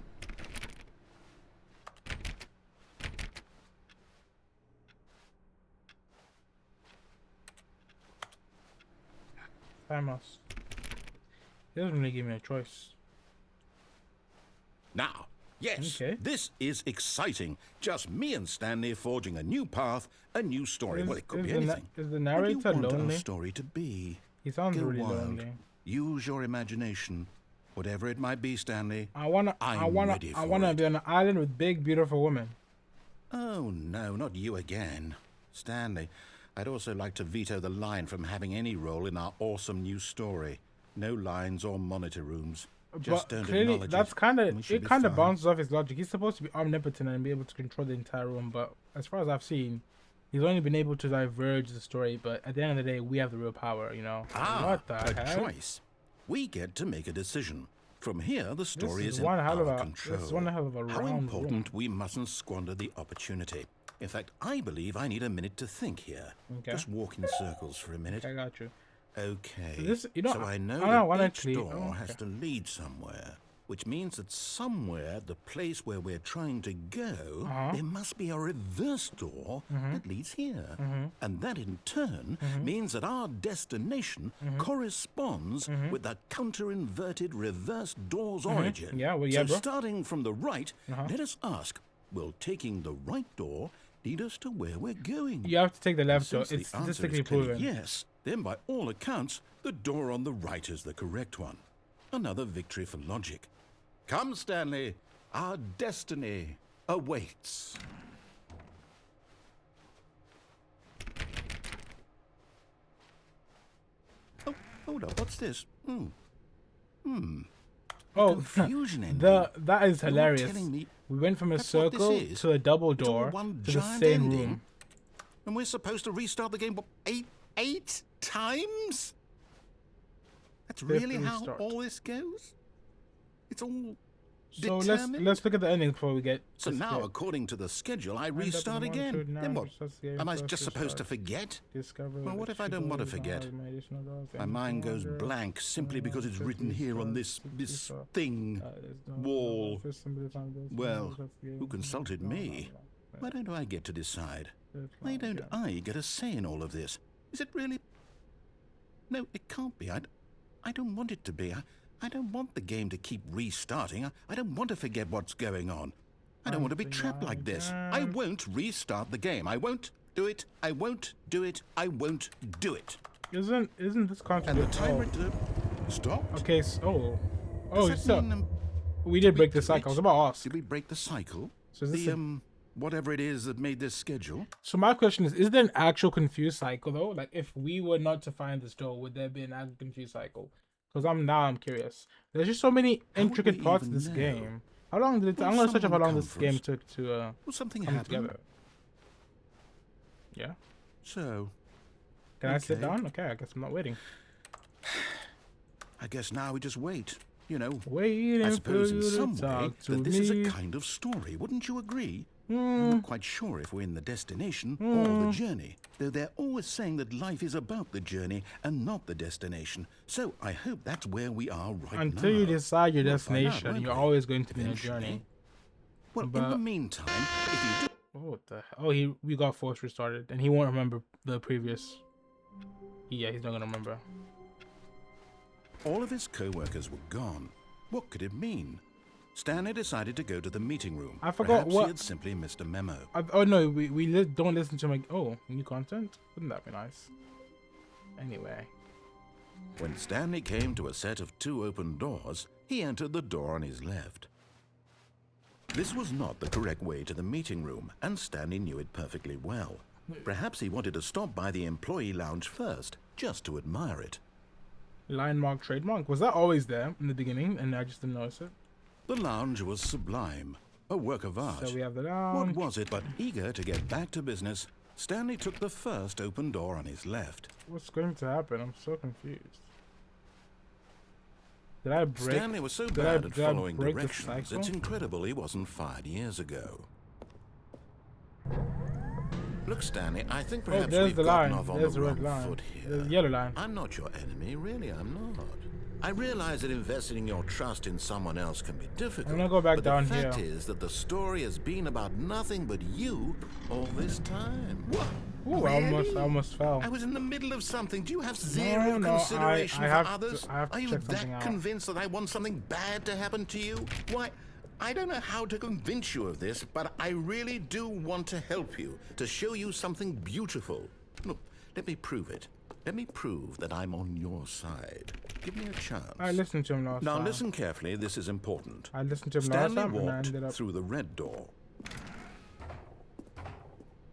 Speaker 1: Famous. He doesn't really give me a choice.
Speaker 3: Now, yes,
Speaker 1: Okay.
Speaker 3: this is exciting. Just me and Stanley forging a new path, a new story. Well, it could be anything.
Speaker 1: Is the
Speaker 3: What do you
Speaker 1: narrator
Speaker 3: want
Speaker 1: lonely?
Speaker 3: our story to be?
Speaker 1: He sounds
Speaker 3: Go
Speaker 1: really
Speaker 3: wild.
Speaker 1: lonely.
Speaker 3: Use your imagination. Whatever it might be, Stanley.
Speaker 1: I wanna
Speaker 3: I'm ready for it.
Speaker 1: be on an island with big, beautiful women.
Speaker 3: Oh, no, not you again. Stanley, I'd also like to veto the line from having any role in our awesome new story. No lines or monitor rooms. Just
Speaker 1: But
Speaker 3: don't
Speaker 1: clearly,
Speaker 3: acknowledge
Speaker 1: that's
Speaker 3: it.
Speaker 1: kind
Speaker 3: and we
Speaker 1: of
Speaker 3: should
Speaker 1: it.
Speaker 3: be
Speaker 1: Kind of
Speaker 3: fine.
Speaker 1: bounces off his logic. He's supposed to be omnipotent and be able to control the entire room. But as far as I've seen, he's only been able to diverge the story. But at the end of the day, we have the real power. You know. What the
Speaker 3: a
Speaker 1: heck?
Speaker 3: choice. We get to make a decision. From here, the story
Speaker 1: This
Speaker 3: is
Speaker 1: is
Speaker 3: in
Speaker 1: one hell of
Speaker 3: our
Speaker 1: a.
Speaker 3: control.
Speaker 1: This is one hell of a
Speaker 3: How
Speaker 1: round
Speaker 3: important
Speaker 1: room.
Speaker 3: we mustn't squander the opportunity. In fact, I believe I need a minute to think here.
Speaker 1: Okay.
Speaker 3: Just walk in circles for a minute.
Speaker 1: I got you.
Speaker 3: Okay.
Speaker 1: This- you know,
Speaker 3: so I know
Speaker 1: I don't want
Speaker 3: that each
Speaker 1: actually-
Speaker 3: door
Speaker 1: oh,
Speaker 3: has
Speaker 1: okay.
Speaker 3: to lead somewhere, which means that somewhere, the place where we're trying to go,
Speaker 1: Uh-huh.
Speaker 3: there must be a reverse door that leads here. And that in turn means that our destination corresponds with the counter-inverted reverse door's origin.
Speaker 1: Yeah, well,
Speaker 3: so
Speaker 1: yeah, bro.
Speaker 3: starting from the right, let us ask, will taking the right door lead us to where we're going?
Speaker 1: You have to take the left door.
Speaker 3: Since
Speaker 1: It's
Speaker 3: the answer
Speaker 1: statistically
Speaker 3: is clearly
Speaker 1: proven.
Speaker 3: yes, then by all accounts, the door on the right is the correct one. Another victory for logic. Come, Stanley, our destiny awaits. Oh, hold up, what's this?
Speaker 1: Oh,
Speaker 3: Confusion ending.
Speaker 1: that is
Speaker 3: You're
Speaker 1: hilarious.
Speaker 3: telling me
Speaker 1: We went from a
Speaker 3: that's what this
Speaker 1: circle
Speaker 3: is?
Speaker 1: to a double
Speaker 3: to a
Speaker 1: door
Speaker 3: one
Speaker 1: to the
Speaker 3: giant
Speaker 1: same
Speaker 3: ending?
Speaker 1: room.
Speaker 3: And we're supposed to restart the game what, eight times? That's
Speaker 1: Fifth
Speaker 3: really how
Speaker 1: restart.
Speaker 3: all this goes? It's all
Speaker 1: So
Speaker 3: determined?
Speaker 1: let's look at the ending before we get.
Speaker 3: So
Speaker 1: to
Speaker 3: now,
Speaker 1: skip.
Speaker 3: according to the schedule, I
Speaker 1: End up in
Speaker 3: restart
Speaker 1: the
Speaker 3: again.
Speaker 1: monitored
Speaker 3: Then what?
Speaker 1: narrative game
Speaker 3: Am I
Speaker 1: first
Speaker 3: just supposed to
Speaker 1: restart.
Speaker 3: forget?
Speaker 1: Discover
Speaker 3: Well, what
Speaker 1: that
Speaker 3: if I
Speaker 1: she
Speaker 3: don't want to
Speaker 1: believes in
Speaker 3: forget?
Speaker 1: all additional doors
Speaker 3: My
Speaker 1: and
Speaker 3: mind goes
Speaker 1: wonder,
Speaker 3: blank simply because it's written here on this thing.
Speaker 1: there's no-
Speaker 3: wall.
Speaker 1: first symbol found this,
Speaker 3: Well,
Speaker 1: no, that's
Speaker 3: who
Speaker 1: the-
Speaker 3: consulted
Speaker 1: blah, blah,
Speaker 3: me?
Speaker 1: blah.
Speaker 3: Why don't I get to decide?
Speaker 1: There's
Speaker 3: Why
Speaker 1: blah,
Speaker 3: don't
Speaker 1: yeah.
Speaker 3: I get a say in all of this? Is it really? No, it can't be. I don't want it to be. I don't want the game to keep restarting. I don't want to forget what's going on. I don't want to be trapped like this. I won't restart the game. I won't do it. I won't do it. I won't do it.
Speaker 1: Isn't this
Speaker 3: And the
Speaker 1: contradict?
Speaker 3: timer stopped.
Speaker 1: Okay, so
Speaker 3: Does that
Speaker 1: so
Speaker 3: mean,
Speaker 1: we did
Speaker 3: we
Speaker 1: break the
Speaker 3: do
Speaker 1: cycle. I
Speaker 3: it?
Speaker 1: was about to ask.
Speaker 3: did we break the cycle?
Speaker 1: So is this
Speaker 3: The
Speaker 1: a-
Speaker 3: whatever it is that made this schedule.
Speaker 1: So my question is there an actual confused cycle though? Like if we were not to find this door, would there be an actual confused cycle? Because I'm curious. There's just so many
Speaker 3: How would
Speaker 1: intricate
Speaker 3: we
Speaker 1: parts of
Speaker 3: even
Speaker 1: this
Speaker 3: know?
Speaker 1: game. How long did it?
Speaker 3: Will
Speaker 1: I'm gonna search up how
Speaker 3: someone
Speaker 1: long
Speaker 3: come
Speaker 1: this
Speaker 3: for
Speaker 1: game
Speaker 3: us?
Speaker 1: took to
Speaker 3: Will something
Speaker 1: come
Speaker 3: happen?
Speaker 1: together. Yeah.
Speaker 3: So,
Speaker 1: Can I sit
Speaker 3: Okay.
Speaker 1: down? Okay, I guess I'm not waiting.
Speaker 3: I guess now we just wait. You know,
Speaker 1: Waiting
Speaker 3: I
Speaker 1: for
Speaker 3: suppose
Speaker 1: you
Speaker 3: in
Speaker 1: to
Speaker 3: some way
Speaker 1: talk to
Speaker 3: that this is
Speaker 1: me.
Speaker 3: a kind of story. Wouldn't you agree?
Speaker 1: Hmm.
Speaker 3: I'm not quite sure if we're in the destination or the journey, though they're always saying that life is about the journey and not the destination. So I hope that's where we are right now.
Speaker 1: Until you decide your
Speaker 3: We'll find out,
Speaker 1: destination,
Speaker 3: won't
Speaker 1: you're
Speaker 3: we?
Speaker 1: always going to be in a
Speaker 3: Eventually.
Speaker 1: journey.
Speaker 3: Well, in
Speaker 1: But-
Speaker 3: the meantime, if you do...
Speaker 1: Oh, what the hell? Oh, we got force restarted, and he won't remember the previous Yeah, he's not gonna remember.
Speaker 3: All of his co-workers were gone. What could it mean? Stanley decided to go to the meeting room.
Speaker 1: I forgot
Speaker 3: Perhaps
Speaker 1: what-
Speaker 3: he had simply missed a memo.
Speaker 1: Oh no, don't listen to my. Oh, new content. Wouldn't that be nice? Anyway.
Speaker 3: When Stanley came to a set of 2 open doors, he entered the door on his left. This was not the correct way to the meeting room, and Stanley knew it perfectly well. Perhaps he wanted to stop by the employee lounge first, just to admire it.
Speaker 1: Line mark, trademark. Was that always there in the beginning, and I just didn't notice it?
Speaker 3: The lounge was sublime, a work of art.
Speaker 1: So we have the
Speaker 3: What
Speaker 1: lounge.
Speaker 3: was it but eager to get back to business, Stanley took the first open door on his left.
Speaker 1: What's going to happen? I'm so confused. Did I break?
Speaker 3: Stanley was so
Speaker 1: did I-
Speaker 3: bad at
Speaker 1: did I
Speaker 3: following
Speaker 1: break the
Speaker 3: directions,
Speaker 1: cycle?
Speaker 3: it's incredible he wasn't fired years ago. Look, Stanley, I think
Speaker 1: Oh,
Speaker 3: perhaps
Speaker 1: there's
Speaker 3: we've
Speaker 1: the
Speaker 3: gotten
Speaker 1: line.
Speaker 3: off on
Speaker 1: There's
Speaker 3: the
Speaker 1: the
Speaker 3: wrong
Speaker 1: red line.
Speaker 3: foot here.
Speaker 1: There's the yellow line.
Speaker 3: I'm not your enemy, really, I'm not. I realize that investing your trust in someone else can be difficult.
Speaker 1: I'm gonna go back
Speaker 3: but
Speaker 1: down
Speaker 3: the fact
Speaker 1: here.
Speaker 3: is that the story has been about nothing but you all this time. What?
Speaker 1: Ooh, I almost fell.
Speaker 3: I was in the middle of something. Do you have zero
Speaker 1: No,
Speaker 3: consideration
Speaker 1: I
Speaker 3: for
Speaker 1: have to-
Speaker 3: others?
Speaker 1: I have to
Speaker 3: Are you
Speaker 1: check something
Speaker 3: that
Speaker 1: out.
Speaker 3: convinced that I want something bad to happen to you? Why, I don't know how to convince you of this, but I really do want to help you, to show you something beautiful. Look, let me prove it. Let me prove that I'm on your side. Give me a chance.
Speaker 1: I listened to him last
Speaker 3: Now
Speaker 1: time.
Speaker 3: listen carefully, this is important.
Speaker 1: I listened to him
Speaker 3: Stanley
Speaker 1: last time, and I
Speaker 3: walked
Speaker 1: ended up.
Speaker 3: through the red door.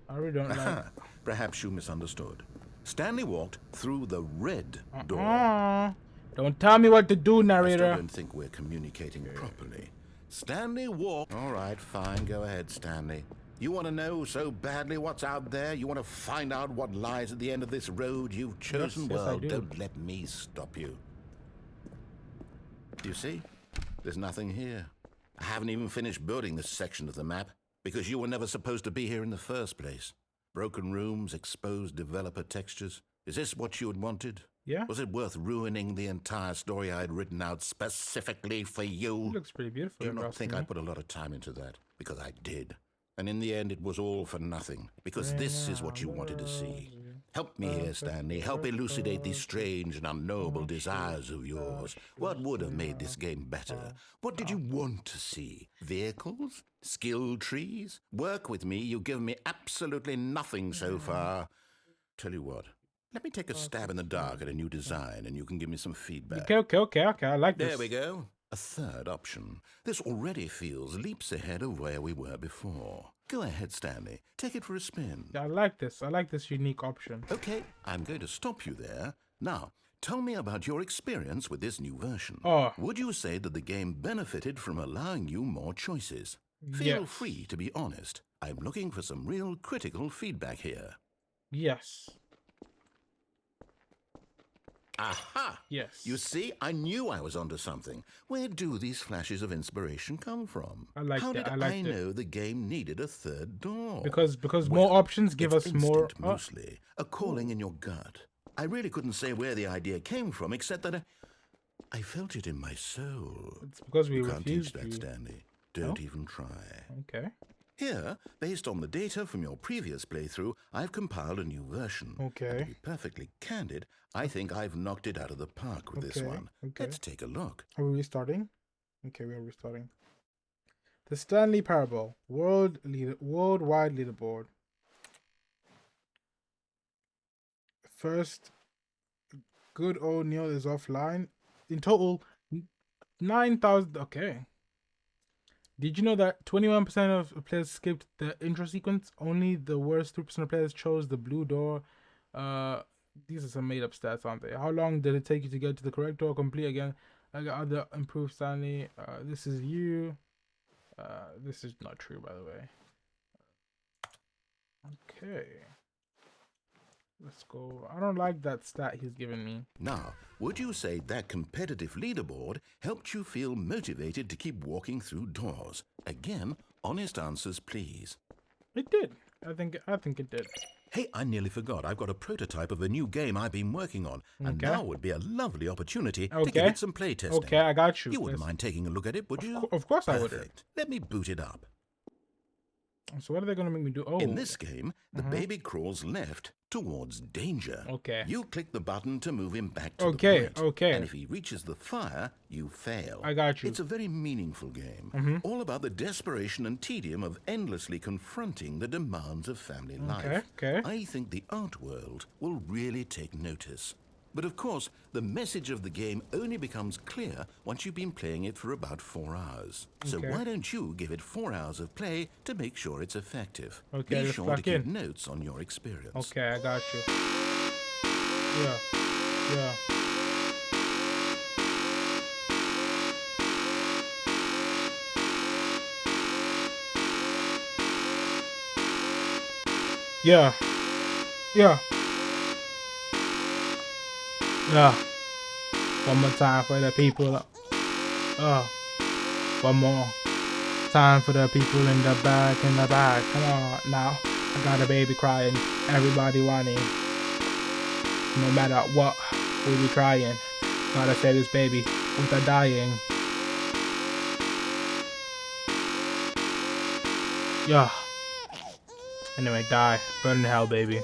Speaker 1: I really don't like.
Speaker 3: Perhaps you misunderstood. Stanley walked through the red door.
Speaker 1: Don't tell me what to do,
Speaker 3: I still
Speaker 1: narrator.
Speaker 3: don't think we're communicating properly. Stanley walked. All right, fine. Go ahead, Stanley. You want to know so badly what's out there? You want to find out what lies at the end of this road you've chosen?
Speaker 1: yes, I
Speaker 3: Well,
Speaker 1: do.
Speaker 3: don't let me stop you. You see? There's nothing here. I haven't even finished building this section of the map because you were never supposed to be here in the first place. Broken rooms, exposed developer textures. Is this what you had wanted?
Speaker 1: Yeah.
Speaker 3: Was it worth ruining the entire story I had written out specifically for you?
Speaker 1: It looks pretty beautiful.
Speaker 3: Do
Speaker 1: if you
Speaker 3: not
Speaker 1: ask
Speaker 3: think
Speaker 1: me.
Speaker 3: I put a lot of time into that, because I did. And in the end, it was all for nothing, because this is what you wanted to see. Help me here, Stanley. Help elucidate these strange and unknowable desires of yours. What would have made this game better? What did you want to see? Vehicles? Skill trees? Work with me. You've given me absolutely nothing so far. Tell you what. Let me take a stab in the dark at a new design, and you can give me some feedback.
Speaker 1: Okay. I like this.
Speaker 3: There we go. A third option. This already feels leaps ahead of where we were before. Go ahead, Stanley. Take it for a spin.
Speaker 1: I like this. I like this unique option.
Speaker 3: Okay, I'm going to stop you there. Now, tell me about your experience with this new version.
Speaker 1: Oh.
Speaker 3: Would you say that the game benefited from allowing you more choices? Feel
Speaker 1: Yes.
Speaker 3: free to be honest. I'm looking for some real critical feedback here.
Speaker 1: Yes.
Speaker 3: Aha!
Speaker 1: Yes.
Speaker 3: You see, I knew I was onto something. Where do these flashes of inspiration come from?
Speaker 1: I liked
Speaker 3: How
Speaker 1: it,
Speaker 3: did
Speaker 1: I
Speaker 3: I
Speaker 1: liked it.
Speaker 3: know the game needed a third door?
Speaker 1: Because
Speaker 3: Well,
Speaker 1: more options give
Speaker 3: it's
Speaker 1: us more.
Speaker 3: instinct, mostly. A calling in your gut. I really couldn't say where the idea came from, except that I felt it in my soul.
Speaker 1: It's because we
Speaker 3: You can't teach
Speaker 1: refused
Speaker 3: that,
Speaker 1: you.
Speaker 3: Stanley. Don't even try.
Speaker 1: Okay.
Speaker 3: Here, based on the data from your previous playthrough, I've compiled a new version.
Speaker 1: Okay.
Speaker 3: And to be perfectly candid, I think I've knocked it out of the park with this
Speaker 1: Okay,
Speaker 3: one.
Speaker 1: okay.
Speaker 3: Let's take a look.
Speaker 1: Are we restarting? Okay, we are restarting. The Stanley Parable worldwide leaderboard. First, Good O'Neill is offline. In total, 9,000. Okay. Did you know that 21% of players skipped the intro sequence? Only the worst 3% of players chose the blue door. These are some made-up stats, aren't they? How long did it take you to get to the correct door? Complete again. I got other improved Stanley. This is you. This is not true, by the way. Okay. Let's go. I don't like that stat he's giving me.
Speaker 3: Now, would you say that competitive leaderboard helped you feel motivated to keep walking through doors? Again, honest answers, please.
Speaker 1: It did. I think it did.
Speaker 3: Hey, I nearly forgot. I've got a prototype of a new game I've been working on, and
Speaker 1: Okay.
Speaker 3: now would be a lovely opportunity to
Speaker 1: Okay.
Speaker 3: give it some playtesting.
Speaker 1: Okay, I got you.
Speaker 3: You wouldn't
Speaker 1: Yes.
Speaker 3: mind taking a look at it, would you?
Speaker 1: Of course I would.
Speaker 3: Perfect. Let me boot it up.
Speaker 1: So what are they gonna make me do? Oh,
Speaker 3: In this game, the baby crawls left towards danger.
Speaker 1: Okay.
Speaker 3: You click the button to move him back to the right.
Speaker 1: Okay.
Speaker 3: And if he reaches the fire, you fail.
Speaker 1: I got you.
Speaker 3: It's a very meaningful game. All about the desperation and tedium of endlessly confronting the demands of family life.
Speaker 1: Okay.
Speaker 3: I think the art world will really take notice. But of course, the message of the game only becomes clear once you've been playing it for about 4 hours. So
Speaker 1: Okay.
Speaker 3: why don't you give it 4 hours of play to make sure it's effective?
Speaker 1: Okay,
Speaker 3: Be
Speaker 1: let's
Speaker 3: sure to
Speaker 1: plug
Speaker 3: keep
Speaker 1: in.
Speaker 3: notes on your experience.
Speaker 1: Okay, I got you. Yeah. Yeah. Yeah. Yeah. Yeah. One more time for the people. One more time for the people in the back, Come on now. I got a baby crying. Everybody whining. No matter what, we be trying. Gotta save this baby with a dying. Yeah. Anyway, die. Burn in hell, baby.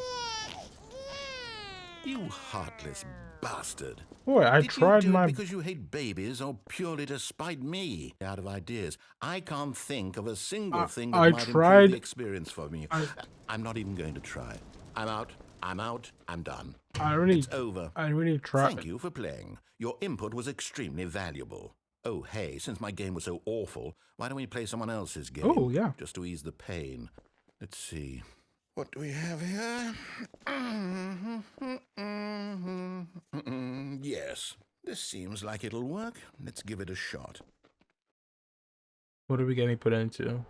Speaker 3: You heartless bastard.
Speaker 1: Boy, I
Speaker 3: Did
Speaker 1: tried
Speaker 3: you do
Speaker 1: my...
Speaker 3: it because you hate babies or purely to spite me? Out of ideas. I can't think of a single thing that
Speaker 1: I
Speaker 3: might
Speaker 1: tried-
Speaker 3: improve the experience for me. I'm not even going to try. I'm out. I'm done. It's over.
Speaker 1: I really tried.
Speaker 3: Thank you for playing. Your input was extremely valuable. Oh, hey, since my game was so awful, why don't we play someone else's game?
Speaker 1: Oh, yeah.
Speaker 3: Just to ease the pain. Let's see. What do we have here? Yes, this seems like it'll work. Let's give it a shot.
Speaker 1: What are we getting put into?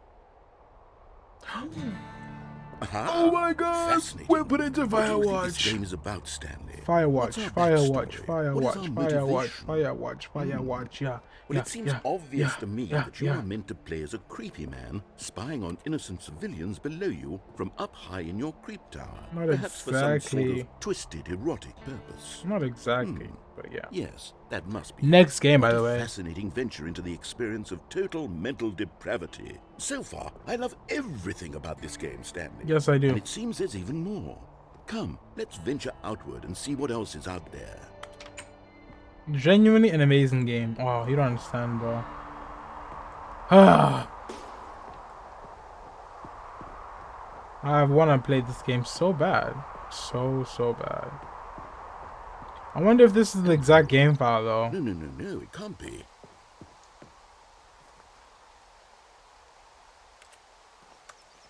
Speaker 3: Aha.
Speaker 1: Oh my god!
Speaker 3: Fascinating.
Speaker 1: We're put into
Speaker 3: What do you think this
Speaker 1: Firewatch.
Speaker 3: game is about, Stanley?
Speaker 1: Firewatch,
Speaker 3: What's our
Speaker 1: Firewatch,
Speaker 3: backstory? What is our
Speaker 1: Firewatch,
Speaker 3: motivation?
Speaker 1: Firewatch, yeah.
Speaker 3: Well,
Speaker 1: yeah,
Speaker 3: it seems
Speaker 1: yeah,
Speaker 3: obvious
Speaker 1: yeah,
Speaker 3: to me
Speaker 1: yeah,
Speaker 3: that you
Speaker 1: yeah.
Speaker 3: are meant to play as a creepy man, spying on innocent civilians below you from up high in your creep tower.
Speaker 1: Not
Speaker 3: Perhaps for some sort
Speaker 1: exactly.
Speaker 3: of twisted, erotic purpose.
Speaker 1: Not exactly, but yeah.
Speaker 3: Yes, that must be.
Speaker 1: Next game, by
Speaker 3: What
Speaker 1: the
Speaker 3: a
Speaker 1: way.
Speaker 3: fascinating venture into the experience of total mental depravity. So far, I love everything about this game, Stanley.
Speaker 1: Yes, I do.
Speaker 3: And it seems there's even more. Come, let's venture outward and see what else is out there.
Speaker 1: Genuinely an amazing game. Oh, you don't understand, bro. Ah. I wanna play this game so bad. So bad. I wonder if this is the exact game file though.
Speaker 3: No, it can't be.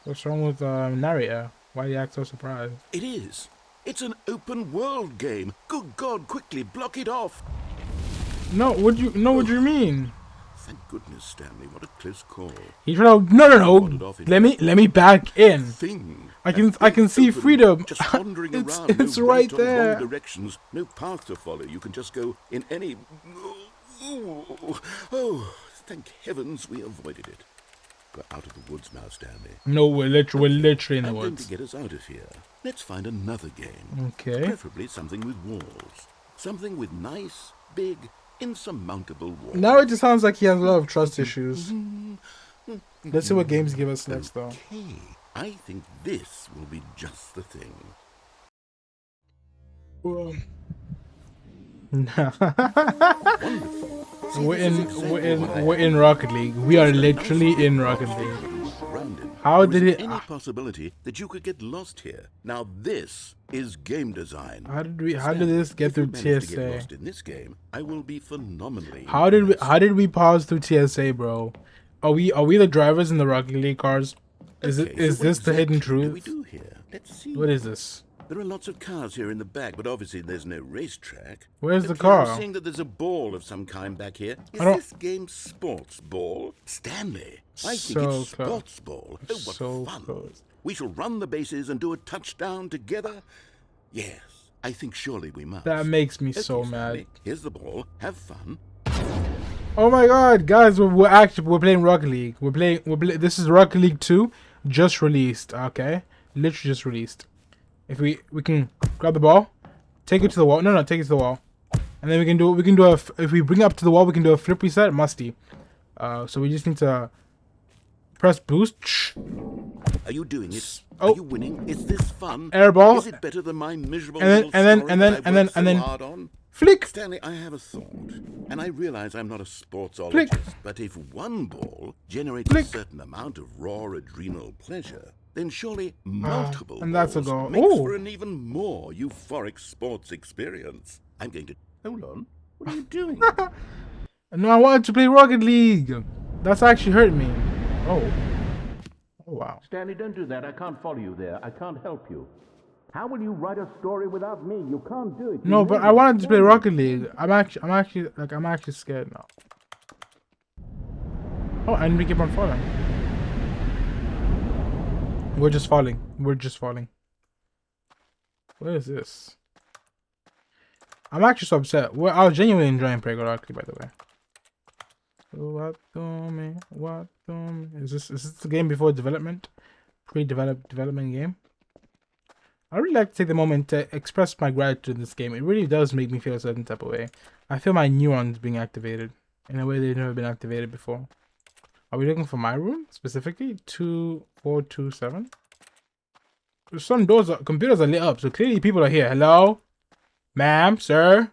Speaker 1: What's wrong with narrator? Why do you act so surprised?
Speaker 3: It is. It's an open world game. Good God, quickly block it off.
Speaker 1: No, what do you mean?
Speaker 3: Thank goodness, Stanley. What a close call.
Speaker 1: He tried to, no. Let me back in.
Speaker 3: Thing.
Speaker 1: I can see
Speaker 3: Open,
Speaker 1: freedom.
Speaker 3: Just wandering
Speaker 1: It's
Speaker 3: around.
Speaker 1: it's
Speaker 3: no
Speaker 1: right
Speaker 3: or
Speaker 1: there.
Speaker 3: wrong directions. No path to follow. You can just go in any. Oh, thank heavens we avoided it. We're out of the woods now, Stanley.
Speaker 1: No, we're literally in the
Speaker 3: I'm going to
Speaker 1: woods.
Speaker 3: get us out of here. Let's find another game.
Speaker 1: Okay.
Speaker 3: Preferably something with walls. Something with nice, big, insurmountable walls.
Speaker 1: Now it just sounds like he has a lot of trust issues. Let's see what games give us next, though.
Speaker 3: Okay, I think this will be just the thing. Wonderful. See,
Speaker 1: we're
Speaker 3: this is exactly what I
Speaker 1: we're in Rocket League. We are literally in Rocket League.
Speaker 3: Brandon,
Speaker 1: How
Speaker 3: there
Speaker 1: did
Speaker 3: isn't
Speaker 1: it-
Speaker 3: any possibility that you could get lost here? Now this is game design.
Speaker 1: How did
Speaker 3: Stanley,
Speaker 1: this get
Speaker 3: if you
Speaker 1: through
Speaker 3: manage to get
Speaker 1: TSA?
Speaker 3: lost in this game, I will be phenomenally.
Speaker 1: How did
Speaker 3: impressed.
Speaker 1: we pause through TSA, bro? Are we the drivers in the Rocket League cars? Is
Speaker 3: Okay,
Speaker 1: this
Speaker 3: so what
Speaker 1: the hidden
Speaker 3: exactly do we
Speaker 1: truth?
Speaker 3: do here? Let's see.
Speaker 1: What is this?
Speaker 3: There are lots of cars here in the back, but obviously there's no racetrack.
Speaker 1: Where's the
Speaker 3: Okay,
Speaker 1: car?
Speaker 3: I'm seeing that there's a ball of some kind back here. Is
Speaker 1: I don't-
Speaker 3: this game sports ball? Stanley, I think
Speaker 1: So
Speaker 3: it's
Speaker 1: close.
Speaker 3: sports ball. Oh, what
Speaker 1: So
Speaker 3: fun.
Speaker 1: close.
Speaker 3: We shall run the bases and do a touchdown together? Yes, I think surely we must.
Speaker 1: That makes me
Speaker 3: Okay,
Speaker 1: so
Speaker 3: Stanley,
Speaker 1: mad.
Speaker 3: here's the ball. Have fun.
Speaker 1: Oh my God, guys, we're playing Rocket League. This is Rocket League 2, just released. Okay, literally just released. If we can grab the ball, take it to the wall. No, take it to the wall, and then we can do if we bring it up to the wall, we can do a flip reset. Musty. So we just need to press boost.
Speaker 2: Are you doing it?
Speaker 1: Oh.
Speaker 2: Are you winning? Is this fun?
Speaker 1: Airball.
Speaker 2: Is it better than my miserable
Speaker 1: And then-
Speaker 2: little
Speaker 1: and then-
Speaker 2: story
Speaker 1: and
Speaker 2: that
Speaker 1: then-
Speaker 2: I've
Speaker 1: and then-
Speaker 2: worked
Speaker 1: and
Speaker 2: so
Speaker 1: then-
Speaker 2: hard on?
Speaker 1: Flick.
Speaker 2: Stanley, I have a thought, and I realize I'm not a sportsologist,
Speaker 1: Flick.
Speaker 2: but if one ball generates
Speaker 1: Flick.
Speaker 2: a certain amount of raw adrenal pleasure, then surely multiple
Speaker 1: and that's a
Speaker 2: balls
Speaker 1: goal.
Speaker 2: makes
Speaker 1: Ooh.
Speaker 2: for an even more euphoric sports experience. I'm going to... Hold on. What are you doing?
Speaker 1: No, I wanted to play Rocket League. That's actually hurt me. Oh. Oh, wow.
Speaker 4: Stanley, don't do that. I can't follow you there. I can't help you. How will you write a story without me? You can't do it.
Speaker 1: No, but I wanted to play Rocket League. I'm actually scared now. Oh, and we keep on falling. We're just falling. We're just falling. What is this? I'm actually so upset. Well, I was genuinely enjoying playing Rocket League, by the way. What do me? What do me? Is this the game before development? Development game? I really like to take the moment to express my gratitude in this game. It really does make me feel a certain type of way. I feel my neurons being activated in a way they've never been activated before. Are we looking for my room specifically? 2427. Some doors, computers are lit up, so clearly people are here. Hello, ma'am, sir.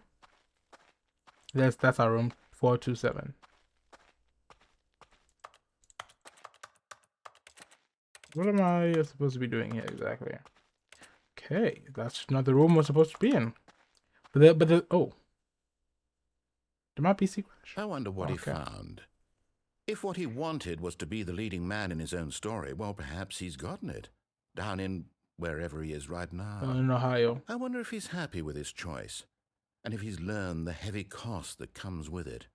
Speaker 1: That's our room. 427. What am I supposed to be doing here exactly? Okay, that's not the room we're supposed to be in. But the oh, there might be secret.
Speaker 3: I wonder what he
Speaker 1: Okay.
Speaker 3: found. If what he wanted was to be the leading man in his own story, well, perhaps he's gotten it. Down in wherever he is right now.
Speaker 1: In Ohio.
Speaker 3: I wonder if he's happy with his choice, and if he's learned the heavy cost that comes with it.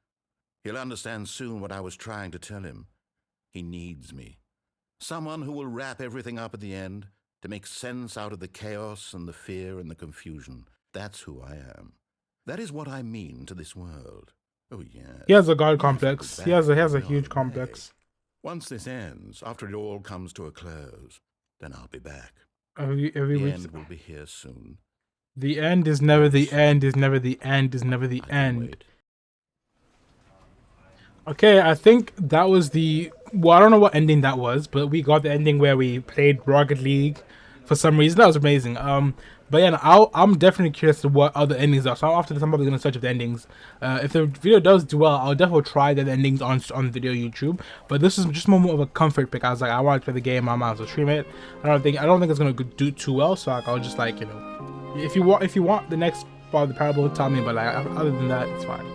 Speaker 3: He'll understand soon what I was trying to tell him. He needs me. Someone who will wrap everything up at the end, to make sense out of the chaos and the fear and the confusion. That's who I am. That is what I mean to this world. Oh, yeah.
Speaker 1: He has a god complex. He has a huge complex.
Speaker 3: Once this ends, after it all comes to a close, then I'll be back.
Speaker 1: Every
Speaker 3: The
Speaker 1: week.
Speaker 3: end will be here soon.
Speaker 1: The end is never the end. Is never the end. Is never the
Speaker 3: I can
Speaker 1: end.
Speaker 3: wait.
Speaker 1: Okay, I think that was the. Well, I don't know what ending that was, but we got the ending where we played Rocket League for some reason. That was amazing. But yeah, I'm definitely curious to what other endings are. So after this, I'm probably gonna search up the endings. If the video does do well, I'll definitely try the endings on video YouTube. But this is just more of a comfort pick. I was like, I want to play the game. I might as well stream it. I don't think it's gonna do too well. So like, I'll just like if you want the next part of the parable, tell me. But like other than that, it's fine.